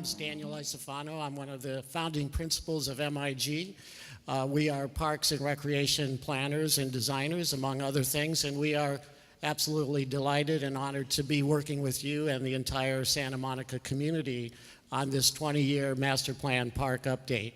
name's Daniel Isofano. I'm one of the founding principals of MIG. We are parks and recreation planners and designers, among other things, and we are absolutely delighted and honored to be working with you and the entire Santa Monica community on this 20-year master plan park update.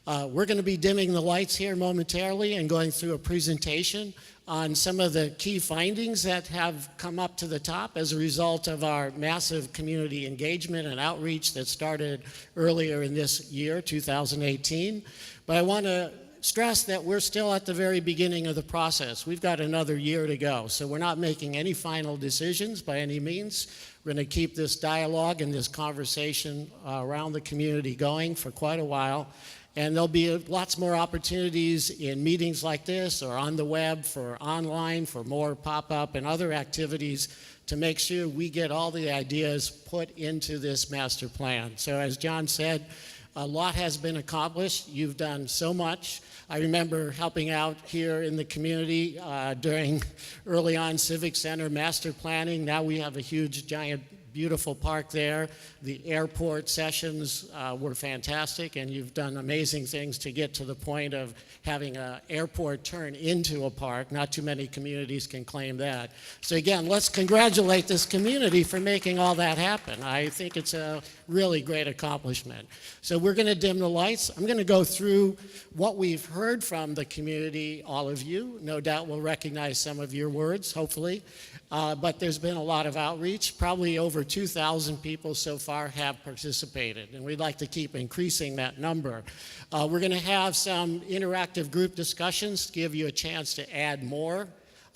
We're going to be dimming the lights here momentarily and going through a presentation on some of the key findings that have come up to the top as a result of our massive community engagement and outreach that started earlier in this year, 2018. But I want to stress that we're still at the very beginning of the process. We've got another year to go, so we're not making any final decisions by any means. We're going to keep this dialogue and this conversation around the community going for quite a while. And there'll be lots more opportunities in meetings like this or on the web for online, for more pop-up and other activities to make sure we get all the ideas put into this master plan. So as John said, a lot has been accomplished. You've done so much. I remember helping out here in the community during early on Civic Center master planning. Now we have a huge, giant, beautiful park there. The airport sessions were fantastic, and you've done amazing things to get to the point of having an airport turn into a park. Not too many communities can claim that. So again, let's congratulate this community for making all that happen. I think it's a really great accomplishment. So we're going to dim the lights. I'm going to go through what we've heard from the community, all of you. No doubt we'll recognize some of your words, hopefully. But there's been a lot of outreach. Probably over 2,000 people so far have participated, and we'd like to keep increasing that number. We're going to have some interactive group discussions to give you a chance to add more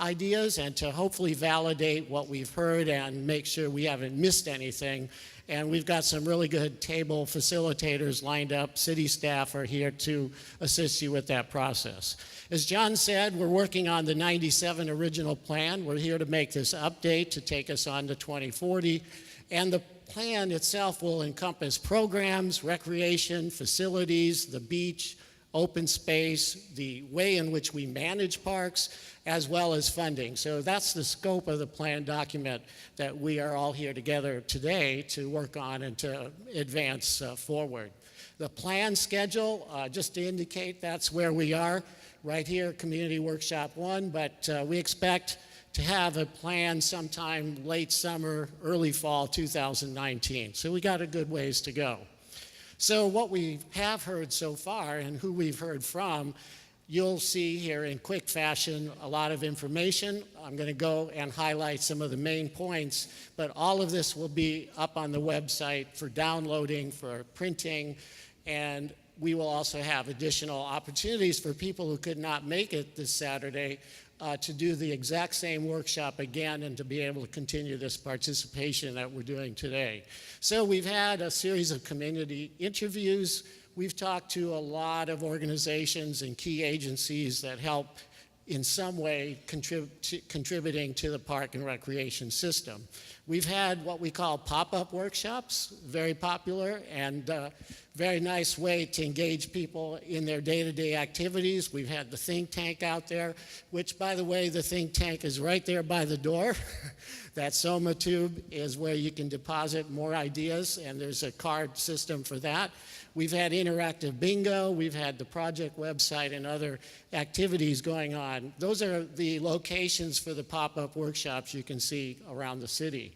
ideas and to hopefully validate what we've heard and make sure we haven't missed anything. And we've got some really good table facilitators lined up. City staff are here to assist you with that process. As John said, we're working on the 97 original plan. We're here to make this update to take us on to 2040. And the plan itself will encompass programs, recreation, facilities, the beach, open space, the way in which we manage parks, as well as funding. So that's the scope of the plan document that we are all here together today to work on and to advance forward. The plan schedule, just to indicate that's where we are, right here, Community Workshop 1, but we expect to have a plan sometime late summer, early fall 2019. So we got a good ways to go. So what we have heard so far and who we've heard from, you'll see here in quick fashion a lot of information. I'm going to go and highlight some of the main points, but all of this will be up on the website for downloading, for printing, and we will also have additional opportunities for people who could not make it this Saturday to do the exact same workshop again and to be able to continue this participation that we're doing today. So we've had a series of community interviews. We've talked to a lot of organizations and key agencies that help in some way contributing to the park and recreation system. We've had what we call pop-up workshops, very popular and very nice way to engage people in their day-to-day activities. We've had the think tank out there, which, by the way, the think tank is right there by the door. That Soma tube is where you can deposit more ideas, and there's a card system for that. We've had interactive bingo, we've had the project website and other activities going on. Those are the locations for the pop-up workshops you can see around the city.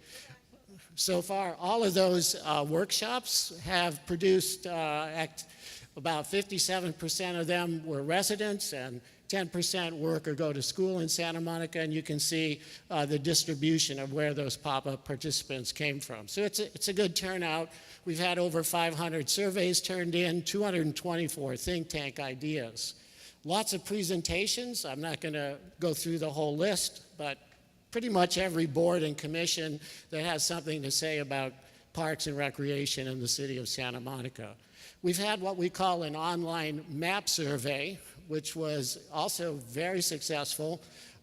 So far, all of those workshops have produced about 57% of them were residents and 10% work or go to school in Santa Monica, and you can see the distribution of where those pop-up participants came from. So it's a good turnout. We've had over 500 surveys turned in, 224 think tank ideas. Lots of presentations. I'm not going to go through the whole list, but pretty much every board and commission that has something to say about parks and recreation in the city of Santa Monica. We've had what we call an online map survey, which was also very successful,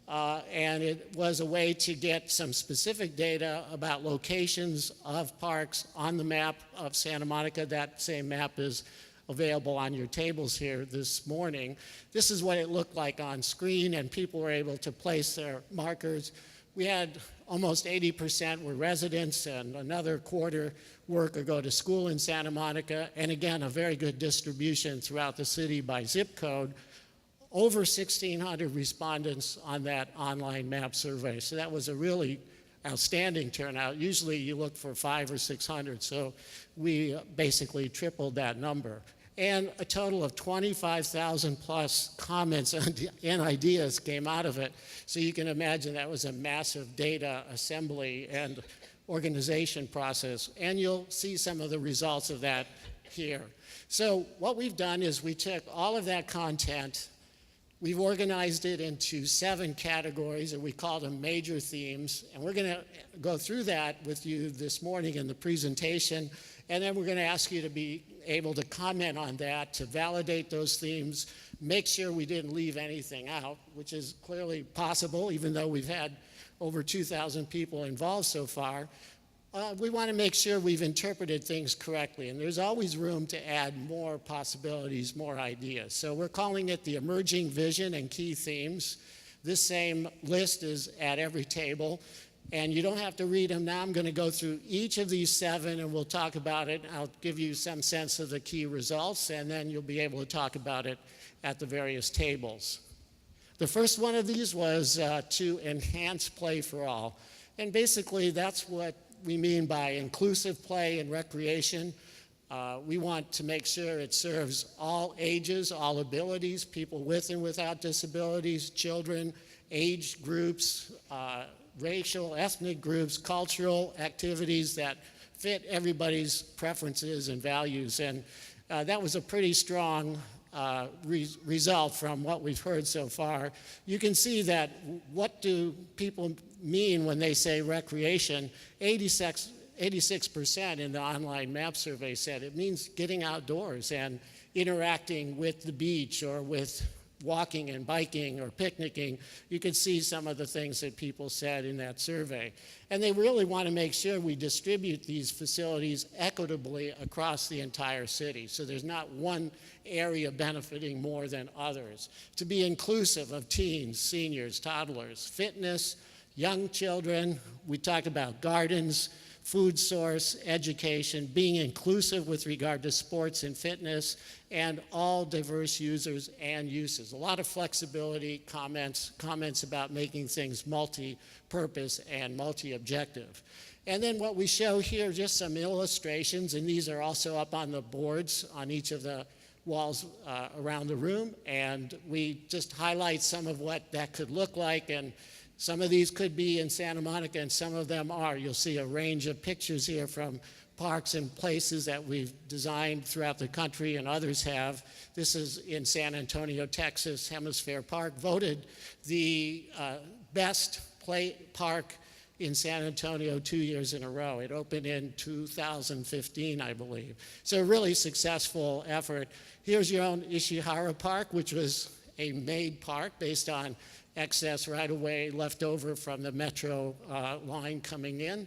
and it was a way to get some specific data about locations of parks on the map of Santa Monica. That same map is available on your tables here this morning. This is what it looked like on screen, and people were able to place their markers we had almost 80% were residents, and another quarter work or go to school in Santa Monica, and again, a very good distribution throughout the city by zip code. Over 1,600 respondents on that online map survey. So that was a really outstanding turnout. Usually you look for 500 or 600, so we basically tripled that number. And a total of 25,000 plus comments and ideas came out of it. So you can imagine that was a massive data assembly and organization process. And you'll see some of the results of that here. So what we've done is we took all of that content, we've organized it into 7 categories, and we call them major themes. And we're going to go through that with you this morning in the presentation. And then we're going to ask you to be able to comment on that, to validate those themes, make sure we didn't leave anything out, which is clearly possible, even though we've had over 2,000 people involved so far. We want to make sure we've interpreted things correctly, and there's always room to add more possibilities, more ideas. So we're calling it the emerging vision and key themes. This same list is at every table, and you don't have to read them now. I'm going to go through each of these 7, and we'll talk about it. I'll give you some sense of the key results, and then you'll be able to talk about it at the various tables. The first one of these was to enhance play for all. And basically, that's what we mean by inclusive play and recreation. We want to make sure it serves all ages, all abilities, people with and without disabilities, children, age groups, racial, ethnic groups, cultural activities that fit everybody's preferences and values. And that was a pretty strong result from what we've heard so far. You can see that what do people mean when they say recreation? 86% in the online map survey said it means getting outdoors and interacting with the beach or with walking and biking or picnicking. You can see some of the things that people said in that survey. And they really want to make sure we distribute these facilities equitably across the entire city. So there's not one area benefiting more than others. To be inclusive of teens, seniors, toddlers, fitness, young children. We talked about gardens, food source, education, being inclusive with regard to sports and fitness, and all diverse users and uses. A lot of flexibility, comments about making things multi-purpose and multi-objective. And then what we show here, just some illustrations, and these are also up on the boards on each of the walls around the room, and we just highlight some of what that could look like, and some of these could be in Santa Monica, and some of them are. You'll see a range of pictures here from parks and places that we've designed throughout the country, and others have. This is in San Antonio, Texas, Hemisphere Park, voted the best play park in San Antonio 2 years in a row. It opened in 2015, I believe. So a really successful effort. Here's your own Ishihara Park, which was a made park based on excess right-of-way left over from the metro line coming in.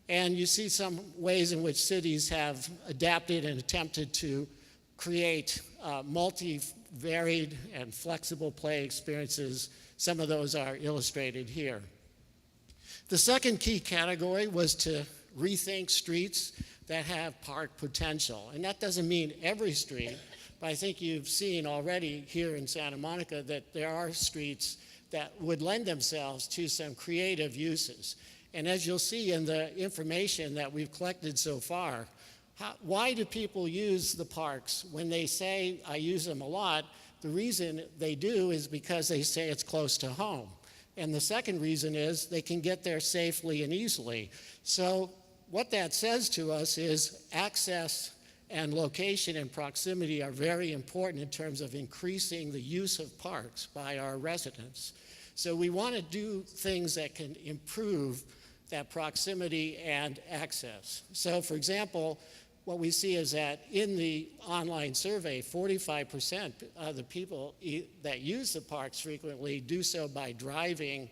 And you see some ways in which cities have adapted and attempted to create multi-varied and flexible play experiences. Some of those are illustrated here. The second key category was to rethink streets that have park potential. And that doesn't mean every street, but I think you've seen already here in Santa Monica that there are streets that would lend themselves to some creative uses. And as you'll see in the information that we've collected so far, why do people use the parks? When they say, I use them a lot, the reason they do is because they say it's close to home. And the second reason is they can get there safely and easily. So what that says to us is access and location and proximity are very important in terms of increasing the use of parks by our residents. So we want to do things that can improve that proximity and access. So for example, what we see is that in the online survey, 45% of the people that use the parks frequently do so by driving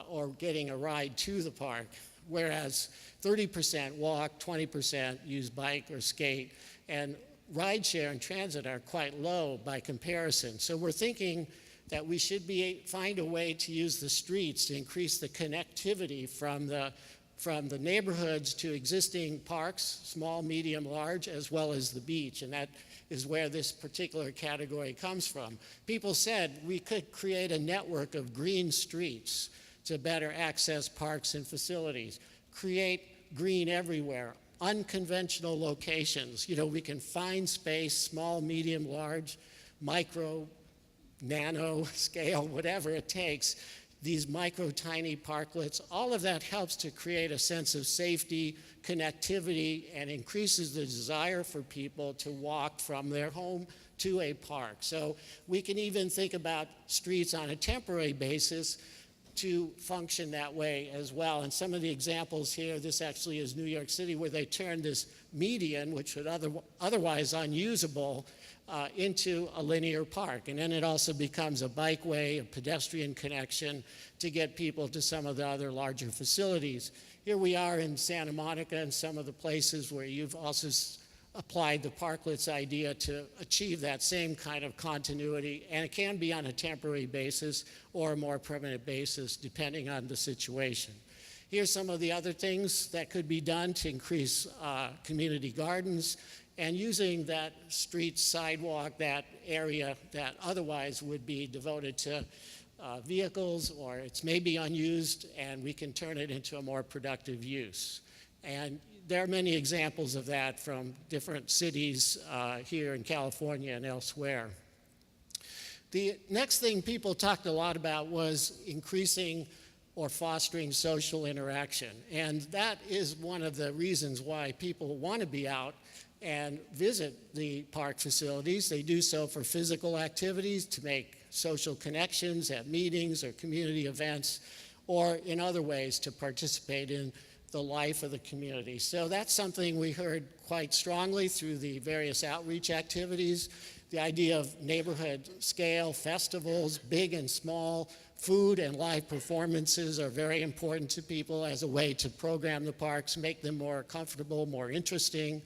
or getting a ride to the park, whereas 30% walk, 20% use bike or skate, and rideshare and transit are quite low by comparison. So we're thinking that we should find a way to use the streets to increase the connectivity from the neighborhoods to existing parks, small, medium, large, as well as the beach. And that is where this particular category comes from. People said we could create a network of green streets to better access parks and facilities, create green everywhere, unconventional locations. You know, we can find space, small, medium, large, micro, nano scale, whatever it takes, these micro tiny parklets, all of that helps to create a sense of safety, connectivity, and increases the desire for people to walk from their home to a park. So we can even think about streets on a temporary basis to function that way as well. And some of the examples here, this actually is New York City, where they turned this median, which would otherwise unusable, into a linear park. And then it also becomes a bikeway, a pedestrian connection to get people to some of the other larger facilities. Here we are in Santa Monica and some of the places where you've also applied the parklets idea to achieve that same kind of continuity, and it can be on a temporary basis or a more permanent basis depending on the situation. Here's some of the other things that could be done to increase community gardens and using that street sidewalk, that area that otherwise would be devoted to vehicles, or it's maybe unused, and we can turn it into a more productive use. And there are many examples of that from different cities here in California and elsewhere. The next thing people talked a lot about was increasing or fostering social interaction. And that is one of the reasons why people want to be out and visit the park facilities. They do so for physical activities, to make social connections at meetings or community events, or in other ways to participate in the life of the community. So that's something we heard quite strongly through the various outreach activities. The idea of neighborhood scale festivals, big and small, food and live performances are very important to people as a way to program the parks, make them more comfortable, more interesting.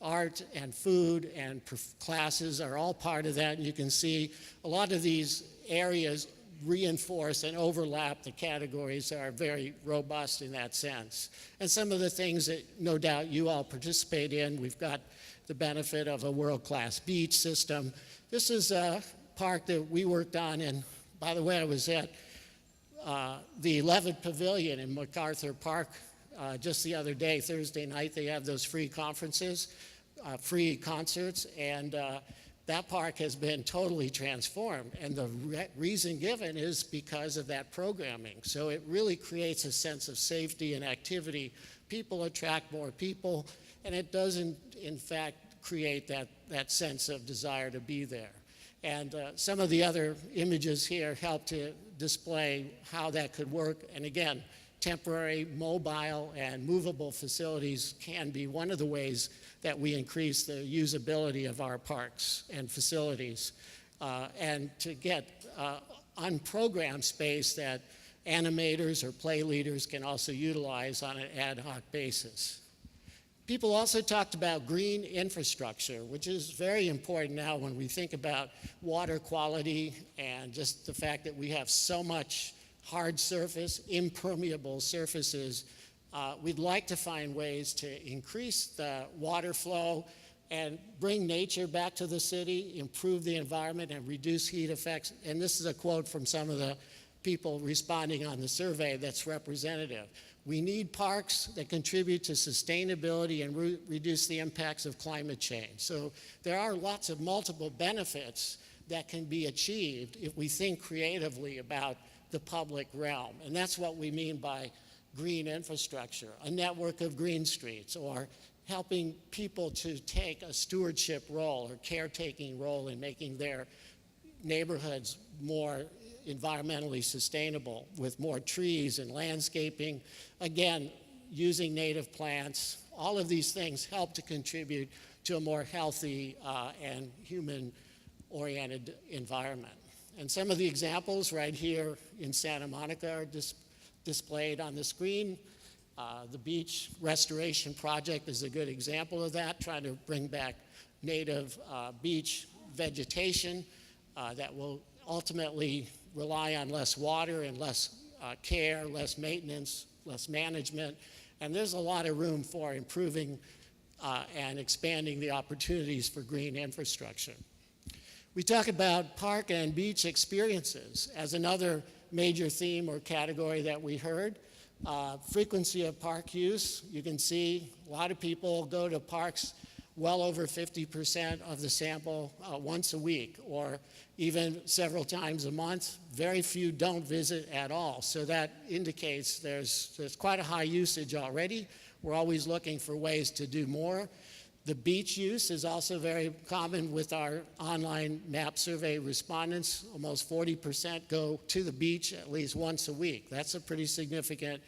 Art and food and classes are all part of that. And you can see a lot of these areas reinforce and overlap the categories that are very robust in that sense. And some of the things that no doubt you all participate in, we've got the benefit of a world-class beach system. This is a park that we worked on, and by the way, I was at the 11th Pavilion in MacArthur Park just the other day, Thursday night. They have those free conferences, free concerts, and that park has been totally transformed. And the reason given is because of that programming. So it really creates a sense of safety and activity. People attract more people, and it doesn't, in fact, create that sense of desire to be there. And some of the other images here help to display how that could work. And again, temporary, mobile, and movable facilities can be one of the ways that we increase the usability of our parks and facilities, and to get unprogrammed space that animators or play leaders can also utilize on an ad hoc basis. People also talked about green infrastructure, which is very important now when we think about water quality and just the fact that we have so much hard surface, impermeable surfaces. We'd like to find ways to increase the water flow and bring nature back to the city, improve the environment, and reduce heat effects. And this is a quote from some of the people responding on the survey that's representative. We need parks that contribute to sustainability and reduce the impacts of climate change. So there are lots of multiple benefits that can be achieved if we think creatively about the public realm. And that's what we mean by green infrastructure, a network of green streets, or helping people to take a stewardship role or caretaking role in making their neighborhoods more environmentally sustainable with more trees and landscaping. Again, using native plants. All of these things help to contribute to a more healthy and human-oriented environment. And some of the examples right here in Santa Monica are displayed on the screen. The beach restoration project is a good example of that, trying to bring back native beach vegetation that will ultimately rely on less water and less care, less maintenance, less management. And there's a lot of room for improving and expanding the opportunities for green infrastructure. We talk about park and beach experiences as another major theme or category that we heard. Frequency of park use. You can see a lot of people go to parks, well over 50% of the sample once a week or even several times a month. Very few don't visit at all. So that indicates there's quite a high usage already. We're always looking for ways to do more. The beach use is also very common with our online map survey respondents. Almost 40% go to the beach at least once a week. That's a pretty significant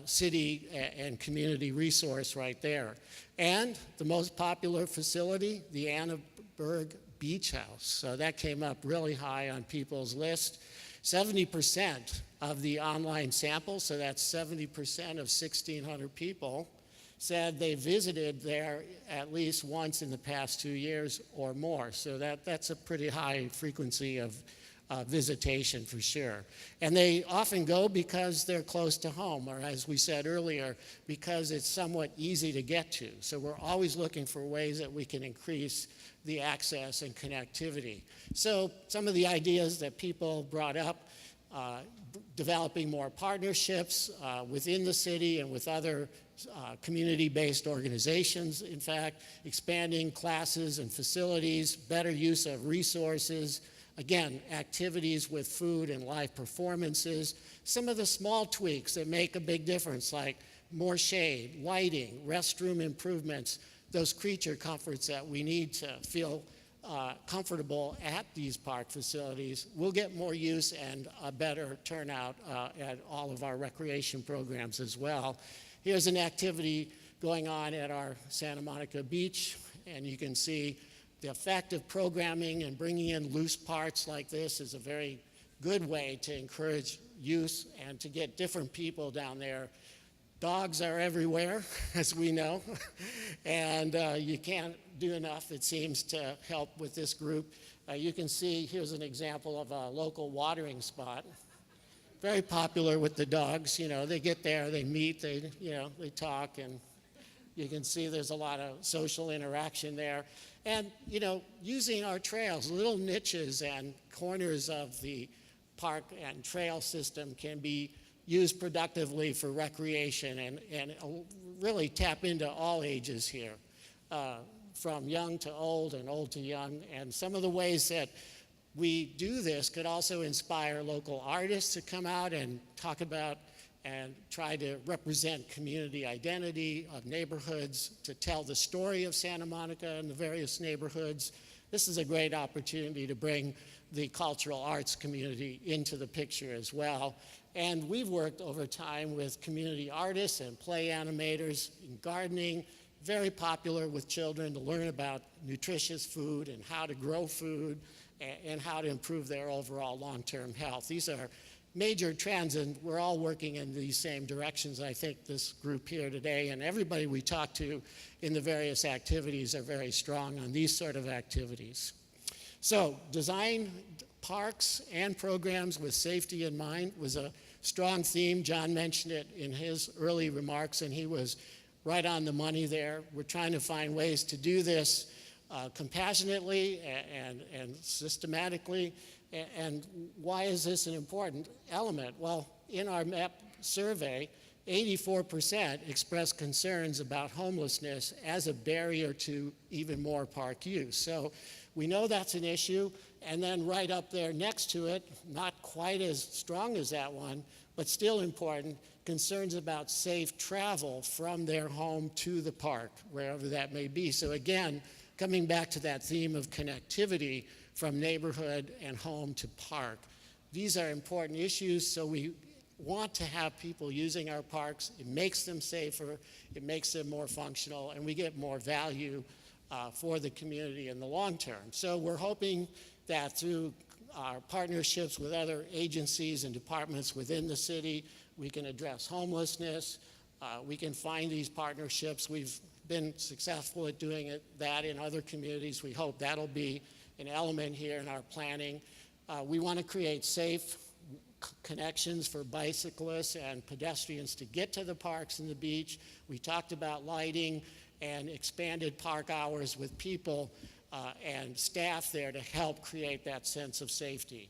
city and community resource right there. And the most popular facility, the Annenberg Beach House. So that came up really high on people's list. 70% of the online sample, so that's 70% of 1,600 people, said they visited there at least once in the past 2 years or more. So that's a pretty high frequency of visitation for sure. And they often go because they're close to home, or as we said earlier, because it's somewhat easy to get to. So we're always looking for ways that we can increase the access and connectivity. So some of the ideas that people brought up, developing more partnerships within the city and with other community-based organizations, in fact, expanding classes and facilities, better use of resources, again, activities with food and live performances, some of the small tweaks that make a big difference, like more shade, lighting, restroom improvements, those creature comforts that we need to feel comfortable at these park facilities. We'll get more use and a better turnout at all of our recreation programs as well. Here's an activity going on at our Santa Monica Beach, and you can see the effect of programming and bringing in loose parts like this is a very good way to encourage use and to get different people down there. Dogs are everywhere, as we know, and you can't do enough, it seems, to help with this group. You can see, here's an example of a local watering spot. Very popular with the dogs. You know, they get there, they meet, they talk, and you can see there's a lot of social interaction there. And, using our trails, little niches and corners of the park and trail system can be used productively for recreation and really tap into all ages here, from young to old and old to young. And some of the ways that we do this could also inspire local artists to come out and talk about and try to represent community identity of neighborhoods, to tell the story of Santa Monica and the various neighborhoods. This is a great opportunity to bring the cultural arts community into the picture as well. And we've worked over time with community artists and play animators in gardening, very popular with children to learn about nutritious food and how to grow food and how to improve their overall long-term health. These are major trends, and we're all working in these same directions. I think this group here today and everybody we talk to in the various activities are very strong on these sort of activities. So design parks and programs with safety in mind was a strong theme. John mentioned it in his early remarks, and he was right on the money there. We're trying to find ways to do this compassionately and systematically. And why is this an important element? Well, in our MAP survey, 84% expressed concerns about homelessness as a barrier to even more park use. So we know that's an issue. And then right up there next to it, not quite as strong as that one, but still important, concerns about safe travel from their home to the park, wherever that may be. So again, coming back to that theme of connectivity from neighborhood and home to park. These are important issues, so we want to have people using our parks. It makes them safer, it makes them more functional, and we get more value for the community in the long term. So we're hoping that through our partnerships with other agencies and departments within the city, we can address homelessness. We can find these partnerships. We've been successful at doing that in other communities. We hope that'll be an element here in our planning. We want to create safe connections for bicyclists and pedestrians to get to the parks and the beach. We talked about lighting and expanded park hours with people and staff there to help create that sense of safety.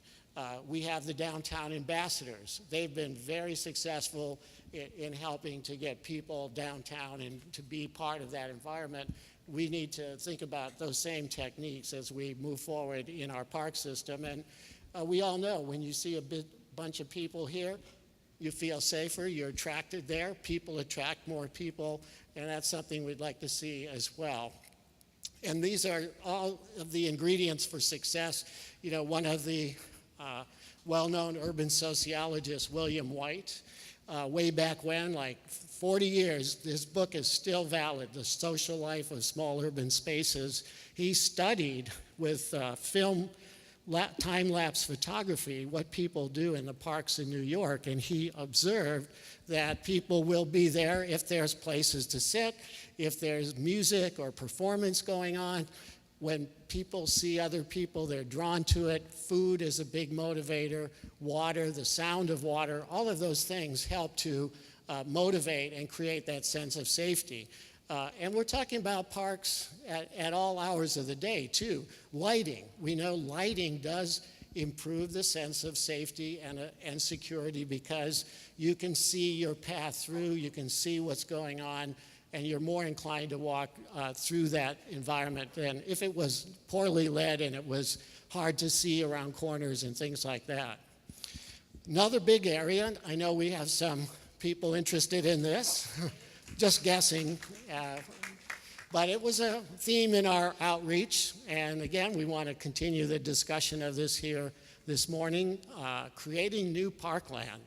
We have the downtown ambassadors. They've been very successful in helping to get people downtown and to be part of that environment. We need to think about those same techniques as we move forward in our park system. And we all know when you see a bunch of people here, you feel safer, you're attracted there, people attract more people, and that's something we'd like to see as well. And these are all of the ingredients for success. You know, one of the well-known urban sociologists, William White, way back when, like 40 years, this book is still valid, The Social Life of Small Urban Spaces. He studied with time-lapse photography what people do in the parks in New York, and he observed that people will be there if there's places to sit, if there's music or performance going on. When people see other people, they're drawn to it. Food is a big motivator. Water, the sound of water, all of those things help to motivate and create that sense of safety. And we're talking about parks at all hours of the day, too. Lighting. We know lighting does improve the sense of safety and security because you can see your path through, you can see what's going on, and you're more inclined to walk through that environment than if it was poorly lit and it was hard to see around corners and things like that. Another big area, I know we have some people interested in this, just guessing, but it was a theme in our outreach, and again, we want to continue the discussion of this here this morning, creating new parkland.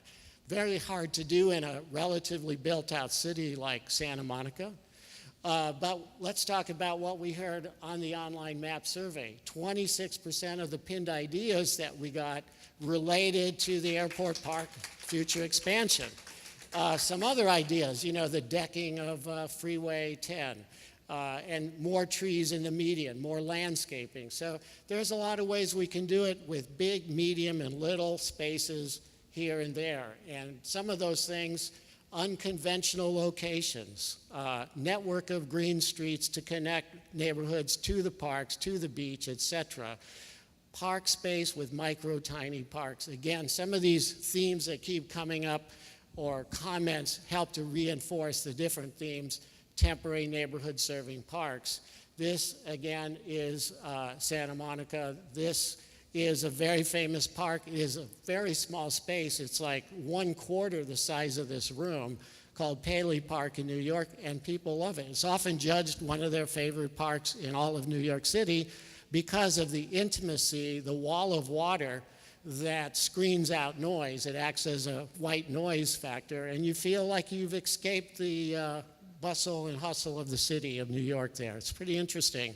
Very hard to do in a relatively built-out city like Santa Monica. But let's talk about what we heard on the online map survey. 26% of the pinned ideas that we got related to the airport park future expansion. Some other ideas, you know, the decking of Freeway 10, and more trees in the median, more landscaping. So there's a lot of ways we can do it with big, medium, and little spaces here and there. And some of those things, unconventional locations, network of green streets to connect neighborhoods to the parks, to the beach, etc. Park space with micro tiny parks. Again, some of these themes that keep coming up or comments help to reinforce the different themes, temporary neighborhood serving parks. This, again, is Santa Monica. This is a very famous park. It is a very small space. It's like 1/4 the size of this room, called Paley Park in New York, and people love it. It's often judged one of their favorite parks in all of New York City because of the intimacy, the wall of water that screens out noise. It acts as a white noise factor, and you feel like you've escaped the bustle and hustle of the city of New York there. It's pretty interesting.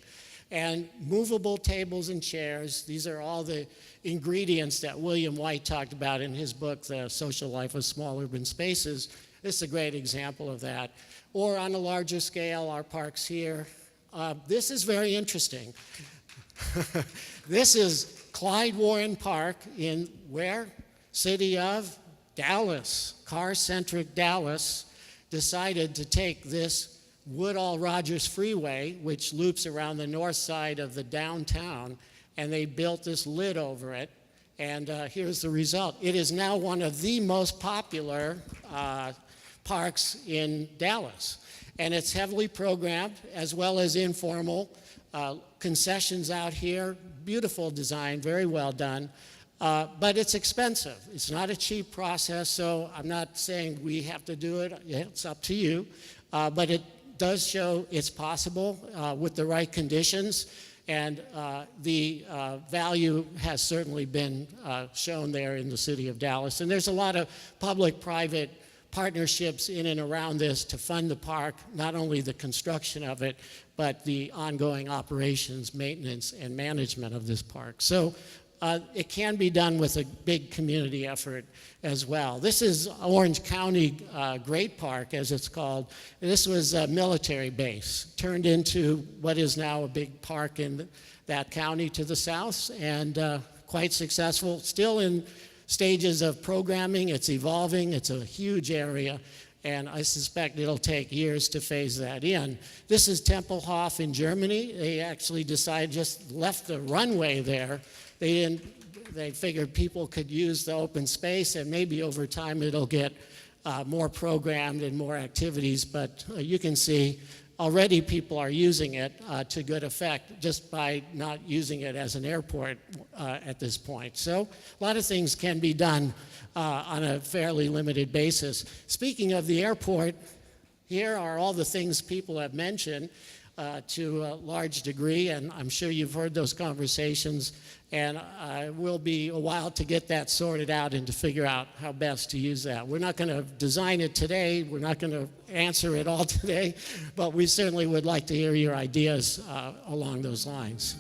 And movable tables and chairs, these are all the ingredients that William White talked about in his book, The Social Life of Small Urban Spaces. This is a great example of that. Or on a larger scale, our parks here. This is very interesting. This is Clyde Warren Park in where? City of Dallas. Car-centric Dallas decided to take this Woodall-Rogers Freeway, which loops around the north side of the downtown, and they built this lid over it, and here's the result. It is now one of the most popular parks in Dallas, and it's heavily programmed as well as informal. Concessions out here, beautiful design, very well done, but it's expensive. It's not a cheap process, so I'm not saying we have to do it. It's up to you, but it does show it's possible with the right conditions, and the value has certainly been shown there in the city of Dallas. And there's a lot of public-private partnerships in and around this to fund the park, not only the construction of it, but the ongoing operations, maintenance, and management of this park. So it can be done with a big community effort as well. This is Orange County Great Park, as it's called. This was a military base, turned into what is now a big park in that county to the south, and quite successful. Still in stages of programming. It's evolving. It's a huge area, and I suspect it'll take years to phase that in. This is Tempelhof in Germany. They actually just left the runway there. They figured people could use the open space, and maybe over time it'll get more programmed and more activities, but you can see already people are using it to good effect just by not using it as an airport at this point. So a lot of things can be done on a fairly limited basis. Speaking of the airport, here are all the things people have mentioned to a large degree, and I'm sure you've heard those conversations, and it will be a while to get that sorted out and to figure out how best to use that. We're not going to design it today, we're not going to answer it all today, but we certainly would like to hear your ideas along those lines.